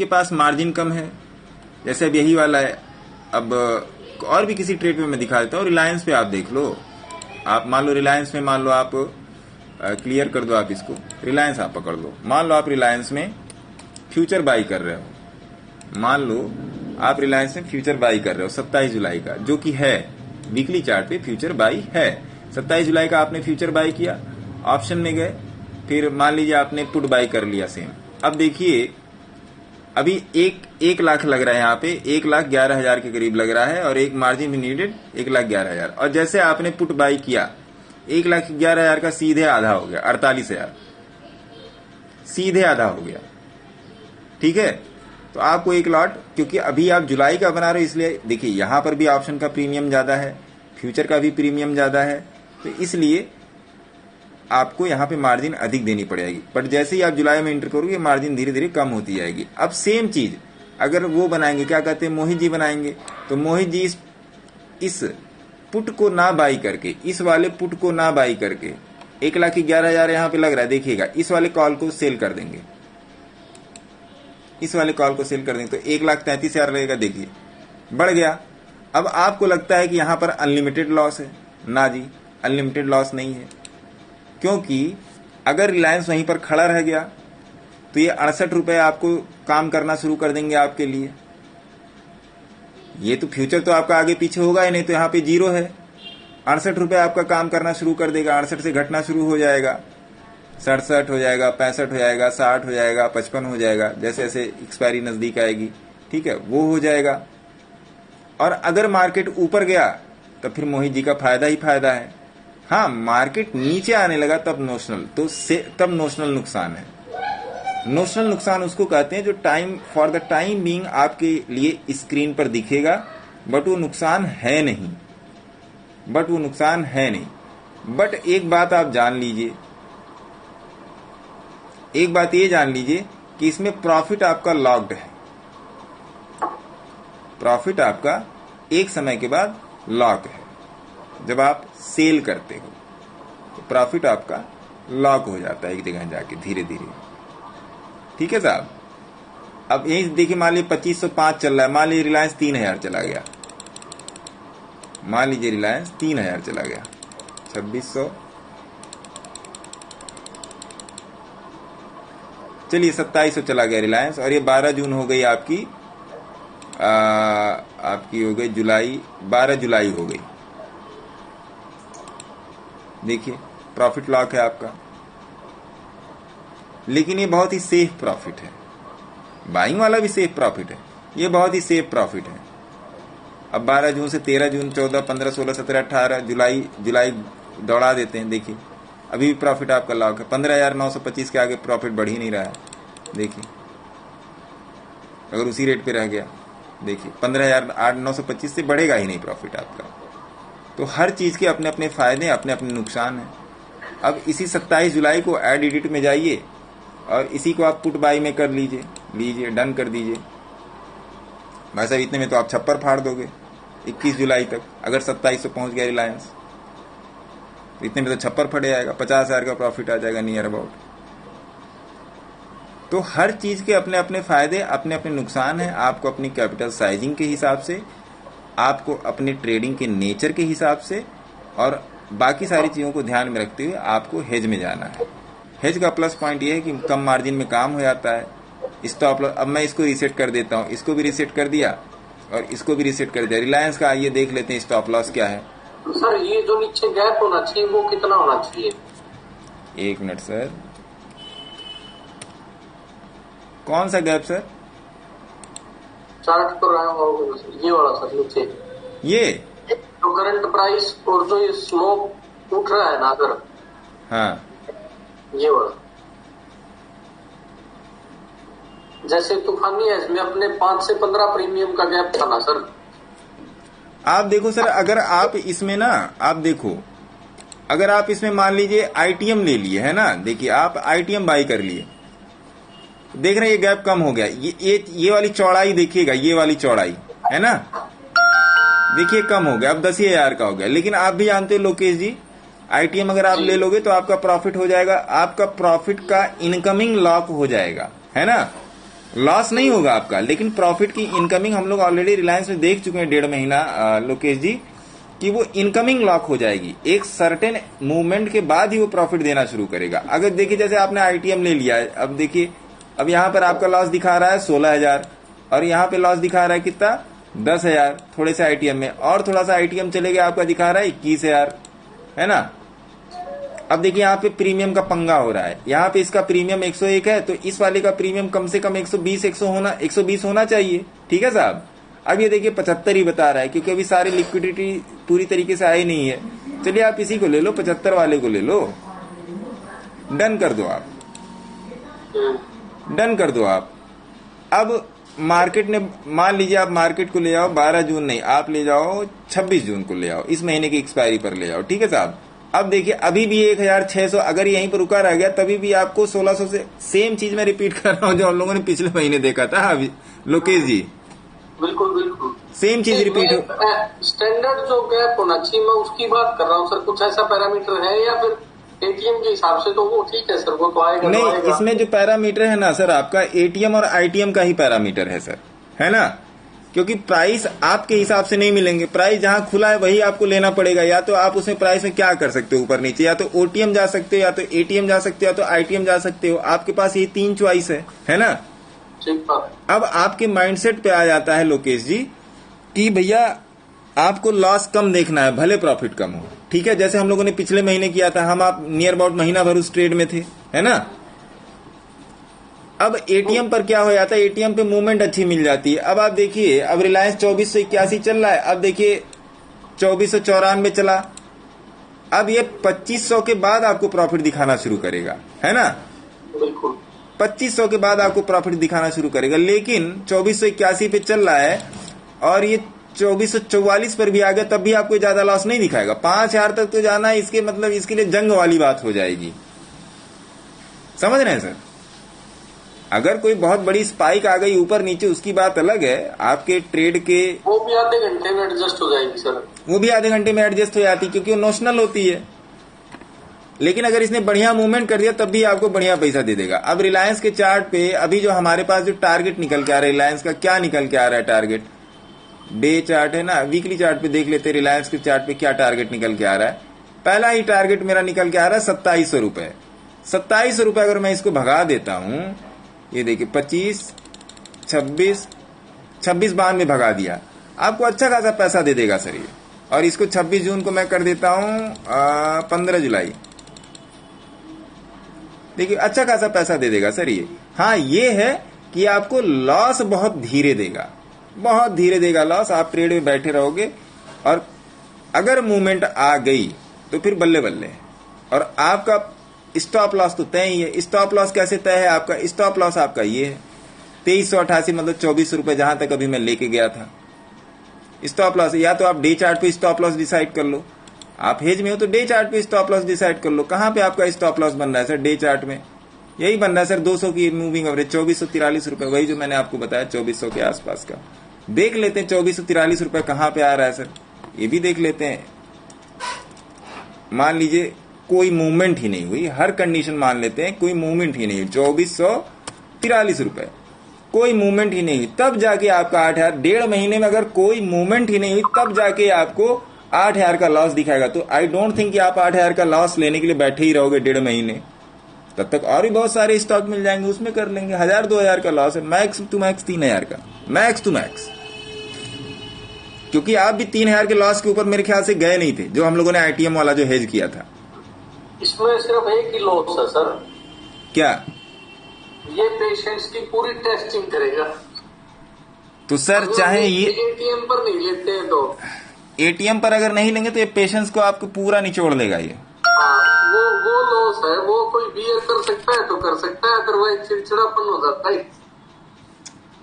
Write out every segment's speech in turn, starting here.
जिसके पास मार्जिन कम है, जैसे अब यही वाला है। अब और भी किसी ट्रेड पे मैं दिखा देता हूँ। रिलायंस पे आप देख लो, आप मान लो रिलायंस में मान लो आप क्लियर कर दो, आप इसको रिलायंस आप पकड़ लो। मान लो आप रिलायंस में फ्यूचर बाई कर रहे हो, मान लो आप रिलायंस में फ्यूचर बाई कर रहे हो 27 जुलाई का, जो कि है वीकली चार्ट पे फ्यूचर बाई है। 27 जुलाई का आपने फ्यूचर बाई किया, ऑप्शन में गए, फिर मान लीजिए आपने पुट बाई कर लिया सेम। अब देखिए अभी 1 लाख लग रहा है यहाँ पे, 1,11,000 के करीब लग रहा है, और एक मार्जिन नीडेड 1,11,000। और जैसे आपने पुट बाई किया 1,11,000 का सीधे आधा हो गया 48,000, सीधे आधा हो गया। ठीक है, तो आपको एक लॉट, क्योंकि अभी आप जुलाई का बना रहे हो इसलिए देखिए यहां पर भी ऑप्शन का प्रीमियम ज्यादा है, फ्यूचर का भी प्रीमियम ज्यादा है, तो इसलिए आपको यहां पे मार्जिन अधिक देनी पड़ेगी। बट जैसे ही आप जुलाई में एंटर करोगे मार्जिन धीरे धीरे कम होती जाएगी। अब सेम चीज अगर वो बनाएंगे, क्या कहते हैं, मोहित जी बनाएंगे, तो मोहित जी इस पुट को ना बाई करके, इस वाले पुट को ना बाई करके 1,11,000 यहां पे लग रहा है, देखिएगा इस वाले कॉल को सेल कर देंगे, इस वाले कॉल को सेल कर देंगे तो 1,33,000 लगेगा। देखिए बढ़ गया। अब आपको लगता है कि यहां पर अनलिमिटेड लॉस है, ना जी अनलिमिटेड लॉस नहीं है, क्योंकि अगर रिलायंस वहीं पर खड़ा रह गया तो ये 68 रुपए आपको काम करना शुरू कर देंगे आपके लिए। ये तो फ्यूचर तो आपका आगे पीछे होगा ही नहीं, तो यहां पे जीरो है, 68 रुपए आपका काम करना शुरू कर देगा, 68 से घटना शुरू हो जाएगा, 67 हो जाएगा, 65 हो जाएगा, 60 हो जाएगा, 55 हो जाएगा, जैसे जैसे एक्सपायरी नजदीक आएगी, ठीक है, वो हो जाएगा। और अगर मार्केट ऊपर गया तो फिर मोहित जी का फायदा ही फायदा है। हाँ, मार्केट नीचे आने लगा तब नोशनल, तो तब नोशनल नुकसान है। नोशनल नुकसान उसको कहते हैं जो time for the time being आपके लिए स्क्रीन पर दिखेगा, बट वो नुकसान है नहीं, बट वो नुकसान है नहीं। बट एक बात आप जान लीजिए, एक बात ये जान लीजिए कि इसमें प्रॉफिट आपका लॉक्ड है, प्रॉफिट आपका एक समय के बाद लॉक है। जब आप सेल करते हो तो प्रॉफिट आपका लॉक हो जाता है एक जगह जाके धीरे धीरे। ठीक है साहब। अब यही देखिए, मान लीजिए 2505 चल रहा है, मान लीजिए रिलायंस 3,000 चला गया, मान लीजिए रिलायंस 3,000 चला गया, 2600, चलिए 2700 चला गया रिलायंस, और ये 12 जून हो गई आपकी, आपकी हो गई जुलाई, 12 जुलाई हो गई। देखिए प्रॉफिट लॉक है आपका, लेकिन ये बहुत ही सेफ प्रॉफिट है। बाइंग वाला भी सेफ प्रॉफिट है, ये बहुत ही सेफ प्रॉफिट है। अब 12 जून से 13 जून, 14, 15, 16, 17, 18 जुलाई दौड़ा देते हैं। देखिए अभी भी प्रॉफिट आपका लॉक है, 15,925 के आगे प्रॉफिट बढ़ ही नहीं रहा है। देखिए अगर उसी रेट पे रह गया, देखिए 15,925 से बढ़ेगा ही नहीं प्रॉफिट आपका। तो हर चीज के अपने अपने फायदे, अपने अपने नुकसान हैं। अब इसी 27 जुलाई को ऐड एडिट में जाइए और इसी को आप पुट बाई में कर लीजिए, डन कर दीजिए। भाई साहब इतने में तो आप छप्पर फाड़ दोगे 21 जुलाई तक। अगर 2700 पहुंच गया रिलायंस तो इतने में तो छप्पर फट जाएगा, 50,000 का प्रॉफिट आ जाएगा नियर अबाउट। तो हर चीज के अपने अपने फायदे, अपने अपने नुकसान हैं। आपको अपनी कैपिटल साइजिंग के हिसाब से, आपको अपने ट्रेडिंग के नेचर के हिसाब से और बाकी सारी चीजों को ध्यान में रखते हुए आपको हेज में जाना है। हेज का प्लस पॉइंट ये है कि कम मार्जिन में काम हो जाता है। स्टॉप लॉस, अब मैं इसको रीसेट कर देता हूं, इसको भी रीसेट कर दिया और इसको भी रीसेट कर दिया। रिलायंस का आइए देख लेते हैं स्टॉप लॉस क्या है। सर ये जो नीचे गैप होना चाहिए वो कितना होना चाहिए? एक मिनट सर, कौन सा गैप सर? चार्ट पर ये वाला सर, नीचे ये तो करंट प्राइस और जो ये स्मोक उठ रहा है ना अगर, हाँ ये वाला जैसे तूफानी है, इसमें अपने 5 से 15 प्रीमियम का गैप था ना सर। आप देखो सर, अगर आप इसमें ना, आप देखो अगर आप इसमें मान लीजिए आईटीएम ले लिए है ना, देखिए आप आईटीएम बाई कर लिए, देख रहे हैं ये गैप कम हो गया। ये वाली चौड़ाई देखिएगा, ये वाली चौड़ाई है ना, देखिए कम हो गया, अब 10,000 का हो गया। लेकिन आप भी जानते हो लोकेश जी, आईटीएम अगर आप ले लोगे तो आपका प्रॉफिट हो जाएगा, आपका प्रॉफिट का इनकमिंग लॉक हो जाएगा, है ना। लॉस नहीं होगा आपका, लेकिन प्रॉफिट की इनकमिंग हम लोग ऑलरेडी रिलायंस में देख चुके हैं 1.5 महीना लोकेश जी, कि वो इनकमिंग लॉक हो जाएगी। एक सर्टेन मूवमेंट के बाद ही वो प्रॉफिट देना शुरू करेगा। अगर देखिए जैसे आपने आईटीएम ले लिया है, अब देखिए अब यहाँ पर आपका लॉस दिखा रहा है 16,000 और यहाँ पे लॉस दिखा रहा है कितना 10,000 थोड़े से आईटीएम में, और थोड़ा सा आईटीएम चले गया आपका दिखा रहा है 21,000, है ना। अब देखिए यहाँ पे प्रीमियम का पंगा हो रहा है, यहाँ पे इसका प्रीमियम 101 है, तो इस वाले का प्रीमियम कम से कम 120 होना चाहिए, ठीक है साहब। अब ये देखिए 75 ही बता रहा है, क्योंकि अभी सारी लिक्विडिटी पूरी तरीके से आई नहीं है। चलिए आप इसी को ले लो, 75 वाले को ले लो, डन कर दो आप, डन कर दो आप। अब मार्केट ने, मान लीजिए आप मार्केट को ले जाओ 12 जून नहीं, आप ले जाओ 26 जून को ले आओ, इस महीने की एक्सपायरी पर ले जाओ, ठीक है साहब। अब देखिए अभी भी 1,600 अगर यहीं पर रुका रह गया, तभी भी आपको 1,600 से सेम चीज मैं रिपीट कर रहा हूं जो हम लोगों ने पिछले महीने देखा था अभी लोकेश जी, बिल्कुल बिल्कुल सेम चीज रिपीट हो। स्टैंडर्ड जो गैप होना चाहिए मैं उसकी बात कर रहा हूँ सर, कुछ ऐसा पैरामीटर है या फिर एटीएम के हिसाब से तो वो ठीक है सर, वो तो आएगा नहीं तो आएगा। इसमें जो पैरामीटर है ना सर, आपका एटीएम और आईटीएम का ही पैरामीटर है सर, है ना। क्योंकि प्राइस आपके हिसाब से नहीं मिलेंगे, प्राइस जहां खुला है वही आपको लेना पड़ेगा। या तो आप उसमें प्राइस में क्या कर सकते हो ऊपर नीचे, या तो ओटीएम जा सकते हो, या तो एटीएम जा सकते हो, या तो आईटीएम जा सकते हो। आपके पास ये 3 चॉइस है ना। अब आपके माइंडसेट पे आ जाता है लोकेश जी कि भैया आपको लॉस कम देखना है, भले प्रॉफिट कम हो, ठीक है। जैसे हम लोगों ने पिछले महीने किया था, हम आप नियर अबाउट महीना भर उस ट्रेड में थे, है ना। अब एटीएम पर क्या हो जाता है, एटीएम पे मूवमेंट अच्छी मिल जाती है। अब आप देखिए अब रिलायंस 2481 चल रहा है, अब देखिए 2494 चला। अब ये 2500 के बाद आपको प्रॉफिट दिखाना शुरू करेगा, है ना। 2500 के बाद आपको प्रॉफिट दिखाना शुरू करेगा, लेकिन 2481 पे चल रहा है और ये 2444 पर भी आ गया, तब भी आपको ज्यादा लॉस नहीं दिखाएगा। 5,000 तक तो जाना है, इसके मतलब इसके लिए जंग वाली बात हो जाएगी, समझ रहे हैं सर। अगर कोई बहुत बड़ी स्पाइक आ गई ऊपर नीचे, उसकी बात अलग है, आपके ट्रेड के वो भी आधे घंटे में एडजस्ट हो जाएगी सर, वो भी आधे घंटे में एडजस्ट हो जाती, क्योंकि वो नोशनल होती है। लेकिन अगर इसने बढ़िया मूवमेंट कर दिया तब भी आपको बढ़िया पैसा दे देगा। अब रिलायंस के चार्ट पे अभी जो हमारे पास जो टारगेट निकल के आ रहा है, रिलायंस का क्या निकल के आ रहा है टारगेट, डे चार्ट है ना, वीकली चार्ट पे देख लेते हैं रिलायंस के चार्ट पे क्या टारगेट निकल के आ रहा है। पहला ही टारगेट मेरा निकल के आ रहा है 2700 रुपए। 2700 रुपए अगर मैं इसको भगा देता हूं, ये देखिए 25, 26, 92 भगा दिया, आपको अच्छा खासा पैसा दे देगा सर ये। और इसको 26 जून को मैं कर देता हूं 15 जुलाई, देखिए अच्छा खासा पैसा दे देगा सर ये। हाँ ये है कि आपको लॉस बहुत धीरे देगा, बहुत धीरे देगा लॉस। आप ट्रेड में बैठे रहोगे और अगर मूवमेंट आ गई तो फिर बल्ले बल्ले। और आपका स्टॉप लॉस तो तय ही है। स्टॉप लॉस कैसे तय है आपका, स्टॉप लॉस आपका ये है 2388 मतलब 24 रुपए, जहां तक अभी मैं लेके गया था स्टॉप लॉस। या तो आप डे चार्ट पे स्टॉप लॉस डिसाइड कर लो, आप हेज में हो तो डे चार्ट पे स्टॉप लॉस डिसाइड कर लो। कहां पे आपका स्टॉप लॉस बन रहा है सर, डे चार्ट में यही बन रहा है सर 200 की मूविंग एवरेज 2443 रुपए, वही जो मैंने आपको बताया 2400 के आसपास का। देख लेते हैं 2443 रुपए कहां पे आ रहा है सर, ये भी देख लेते हैं। मान लीजिए कोई मूवमेंट ही नहीं हुई, हर कंडीशन मान लेते हैं कोई मूवमेंट ही नहीं हुई, 2443 रुपए कोई मूवमेंट ही नहीं हुई, तब जाके आपका 8,000, 1.5 महीने में अगर कोई मूवमेंट ही नहीं हुई तब जाके आपको 8,000 का लॉस दिखाएगा। तो आई डोंट थिंक कि आप 8,000 का लॉस लेने के लिए बैठे ही रहोगे 1.5 महीने, तब तक और भी बहुत सारे स्टॉक मिल जाएंगे, उसमें कर लेंगे। 1,000-2,000 का लॉस है, मैक्स टू मैक्स 3,000 का, मैक्स टू मैक्स। क्योंकि आप भी 3,000 के लॉस के ऊपर मेरे ख्याल से गए नहीं थे, जो हम लोगों ने आईटीएम वाला जो हेज किया था। इसमें सिर्फ एक ही लॉस है सर, क्या ये पेशेंट्स की पूरी टेस्टिंग करेगा। तो सर चाहे ये एटीएम पर नहीं लेते हैं तो एटीएम पर अगर नहीं लेंगे तो ये पेशेंस को आपको पूरा निचोड़ देगा ये। वो लॉस है, वो कोई बियर कर सकता है तो कर सकता है, अदरवाइज चिड़चिड़ापन हो जाता है।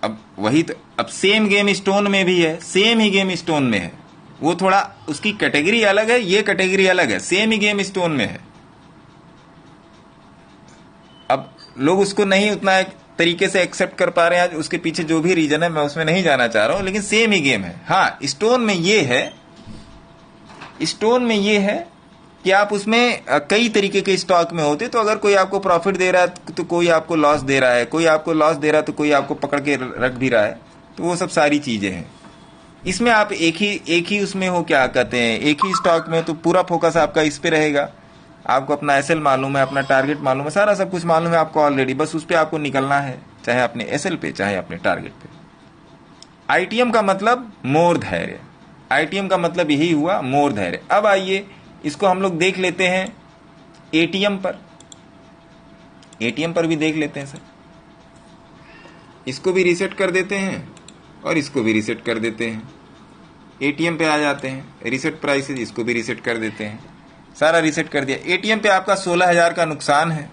अब वही तो, अब सेम गेम स्टोन में भी है, सेम ही गेम स्टोन में है, वो थोड़ा उसकी कैटेगरी अलग है, ये कैटेगरी अलग है, सेम ही गेम स्टोन में है। अब लोग उसको नहीं उतना एक तरीके से एक्सेप्ट कर पा रहे हैं, उसके पीछे जो भी रीजन है मैं उसमें नहीं जाना चाह रहा हूं, लेकिन सेम ही गेम है। हाँ स्टोन में ये है, स्टोन में ये है कि आप उसमें कई तरीके के स्टॉक में होते, तो अगर कोई आपको प्रॉफिट दे रहा है तो कोई आपको लॉस दे रहा है, कोई आपको लॉस दे रहा है तो कोई आपको पकड़ के रख भी रहा है, तो वो सब सारी चीजें हैं। इसमें आप एक ही उसमें हो, क्या कहते हैं, एक ही स्टॉक में, तो पूरा फोकस आपका इस पे रहेगा। आपको अपना एसएल मालूम है, अपना टारगेट मालूम है, सारा सब कुछ मालूम है आपको ऑलरेडी, बस उस पर आपको निकलना है, चाहे अपने एसएल पे चाहे अपने टारगेट पे। आईटीएम का मतलब मोर धैर्य, आईटीएम का मतलब यही हुआ, मोर धैर्य। अब आइए इसको हम लोग देख लेते हैं एटीएम पर, एटीएम पर भी देख लेते हैं सर। इसको भी रीसेट कर देते हैं और इसको भी रीसेट कर देते हैं। एटीएम पे आ जाते हैं, रीसेट प्राइसेस, इसको भी रीसेट कर देते हैं, सारा रीसेट कर दिया। एटीएम पे आपका 16,000 का नुकसान है,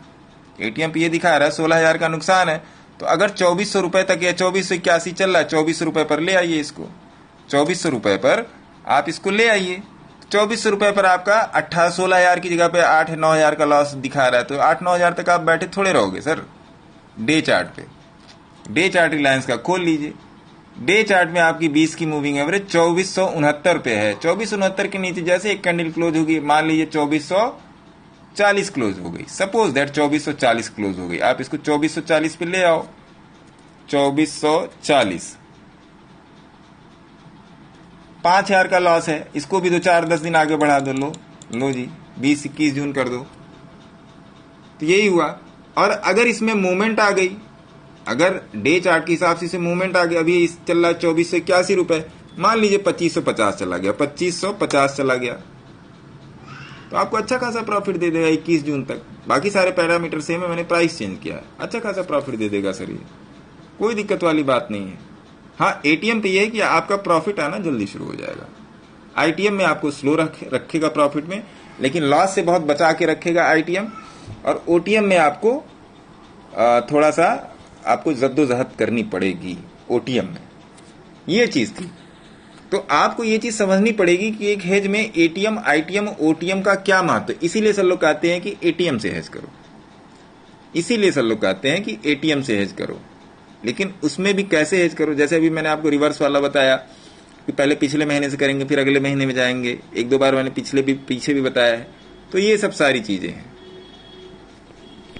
एटीएम पे ये दिखा रहा है 16,000 का नुकसान है। तो अगर 2400 रुपए तक या 2481 चल रहा है, 2400 रुपए पर ले आइए इसको, 2400 रुपए पर आप इसको ले आइए। 2400 रुपए पर आपका 16,000 की जगह पे 8-9,000 का लॉस दिखा रहा है, तो 8-9,000 तक आप बैठे थोड़े रहोगे सर। डे चार्ट पे, डे चार्ट रिलायंस का खोल लीजिए, डे चार्ट में आपकी 20 की मूविंग एवरेज 2469 पे है। 2469 के नीचे जैसे एक कैंडल क्लोज होगी, मान लीजिए 2440 क्लोज हो गई, सपोज दैट 2440 क्लोज हो गई, आप इसको 2440 पे ले आओ, 2440, 5,000 का लॉस है, इसको भी 2-4-10 दिन आगे बढ़ा दो, लो जी 20-21 जून कर दो, तो यही हुआ। और अगर इसमें मूवमेंट आ गई, अगर डे चार्ट के हिसाब से मूवमेंट आ गया, अभी इस चल रहा है 2481 रुपए, मान लीजिए 2550 चला गया, 2550 चला गया, तो आपको अच्छा खासा प्रॉफिट दे देगा 21 जून तक। बाकी सारे पैरामीटर सेम है, मैंने प्राइस चेंज किया है, अच्छा खासा प्रॉफिट दे देगा सर, ये कोई दिक्कत वाली बात नहीं है। हाँ, एटीएम पे ये है कि आपका प्रॉफिट आना जल्दी शुरू हो जाएगा। आईटीएम में आपको स्लो रखेगा प्रॉफिट में, लेकिन लॉस से बहुत बचा के रखेगा आईटीएम। और ओटीएम में आपको थोड़ा सा आपको जद्दोजहद करनी पड़ेगी ओटीएम में, ये चीज थी। तो आपको ये चीज समझनी पड़ेगी कि एक हेज में एटीएम, आईटीएम, ओटीएम का क्या महत्व। इसीलिए सब लोग कहते हैं कि एटीएम से हेज करो, इसीलिए सब लोग कहते हैं कि एटीएम से हेज करो। लेकिन उसमें भी कैसे हेज करो, जैसे अभी मैंने आपको रिवर्स वाला बताया कि पहले पिछले महीने से करेंगे, फिर अगले महीने में जाएंगे, 1-2 बार मैंने पीछे भी बताया है। तो ये सब सारी चीजें हैं।